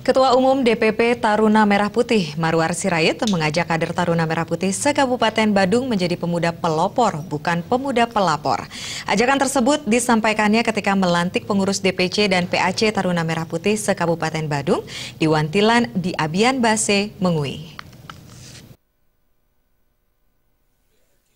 Ketua Umum DPP Taruna Merah Putih, Marwar Sirait, mengajak kader Taruna Merah Putih se-Kabupaten Badung menjadi pemuda pelopor, bukan pemuda pelapor. Ajakan tersebut disampaikannya ketika melantik pengurus DPC dan PAC Taruna Merah Putih se-Kabupaten Badung di Wantilan di Abian Base, Mengui.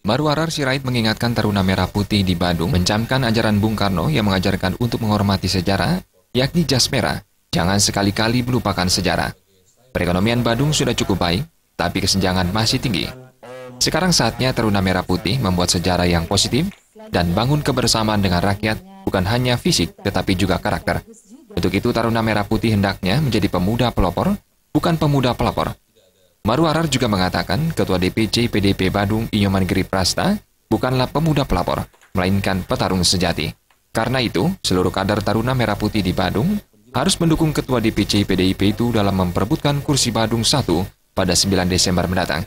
Marwar Sirait mengingatkan Taruna Merah Putih di Badung mencamkan ajaran Bung Karno yang mengajarkan untuk menghormati sejarah, yakni jas merah. Jangan sekali-kali melupakan sejarah. Perekonomian Badung sudah cukup baik, tapi kesenjangan masih tinggi. Sekarang saatnya Taruna Merah Putih membuat sejarah yang positif dan bangun kebersamaan dengan rakyat, bukan hanya fisik, tetapi juga karakter. Untuk itu Taruna Merah Putih hendaknya menjadi pemuda pelopor, bukan pemuda pelapor. Marwar juga mengatakan Ketua DPC PDIP Badung Inyoman Giri Prasta bukanlah pemuda pelapor, melainkan petarung sejati. Karena itu, seluruh kader Taruna Merah Putih di Badung harus mendukung Ketua DPC PDIP itu dalam memperebutkan kursi Badung 1 pada 9 Desember mendatang.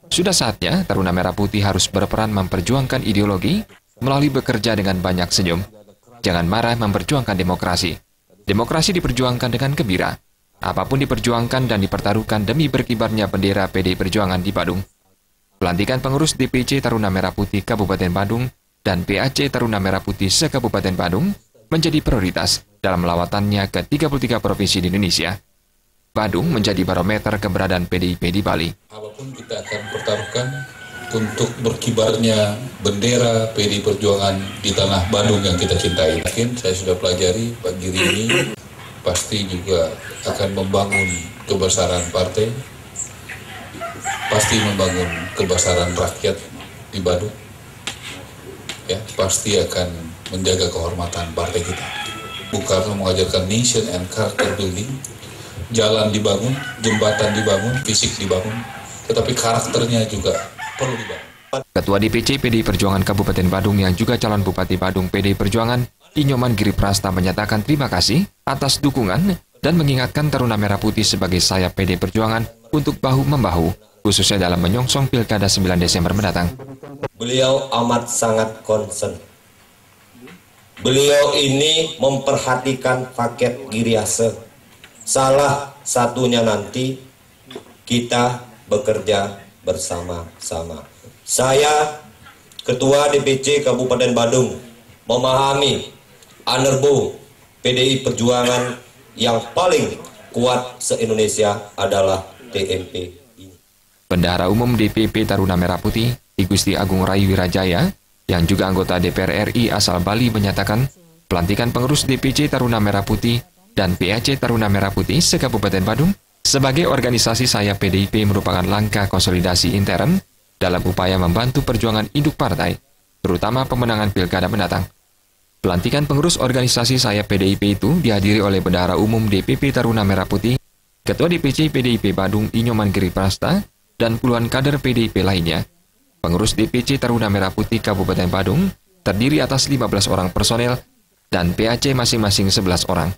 Sudah saatnya Taruna Merah Putih harus berperan memperjuangkan ideologi melalui bekerja dengan banyak senyum. Jangan marah memperjuangkan demokrasi. Demokrasi diperjuangkan dengan gembira. Apapun diperjuangkan dan dipertaruhkan demi berkibarnya bendera PDI Perjuangan di Badung. Pelantikan pengurus DPC Taruna Merah Putih Kabupaten Badung dan PAC Taruna Merah Putih se-Kabupaten Badung menjadi prioritas dalam lawatannya ke 33 provinsi di Indonesia. Badung menjadi barometer keberadaan PDIP di Bali. Apapun kita akan pertaruhkan untuk berkibarnya bendera PDI Perjuangan di tanah Badung yang kita cintai. Mungkin saya sudah pelajari Pak Giri ini pasti juga akan membangun kebesaran partai, pasti membangun kebesaran rakyat di Badung. Ya, pasti akan menjaga kehormatan partai kita. Bung Karno mengajarkan nation and character building, jalan dibangun, jembatan dibangun, fisik dibangun, tetapi karakternya juga perlu dibangun. Ketua DPC PDI Perjuangan Kabupaten Badung yang juga calon Bupati Badung PDI Perjuangan, Inyoman Giri Prasta menyatakan terima kasih atas dukungan dan mengingatkan Taruna Merah Putih sebagai sayap PDI Perjuangan untuk bahu-membahu, khususnya dalam menyongsong Pilkada 9 Desember mendatang. Beliau amat sangat concern. Beliau ini memperhatikan paket Giriase. Salah satunya nanti kita bekerja bersama-sama. Saya, Ketua DPC Kabupaten Badung, memahami anerbo PDI Perjuangan yang paling kuat se-Indonesia adalah TMP ini. Bendahara Umum DPP Taruna Merah Putih, I Gusti Agung Rayu Wirajaya, yang juga anggota DPR RI asal Bali menyatakan pelantikan pengurus DPC Taruna Merah Putih dan PAC Taruna Merah Putih se-Kabupaten Badung sebagai organisasi sayap PDIP merupakan langkah konsolidasi intern dalam upaya membantu perjuangan induk partai, terutama pemenangan Pilkada mendatang. Pelantikan pengurus organisasi sayap PDIP itu dihadiri oleh Bendahara Umum DPP Taruna Merah Putih, Ketua DPC PDIP Badung Inyoman Giri Prasta, dan puluhan kader PDIP lainnya. Pengurus DPC Taruna Merah Putih Kabupaten Badung terdiri atas 15 orang personel dan PAC masing-masing 11 orang.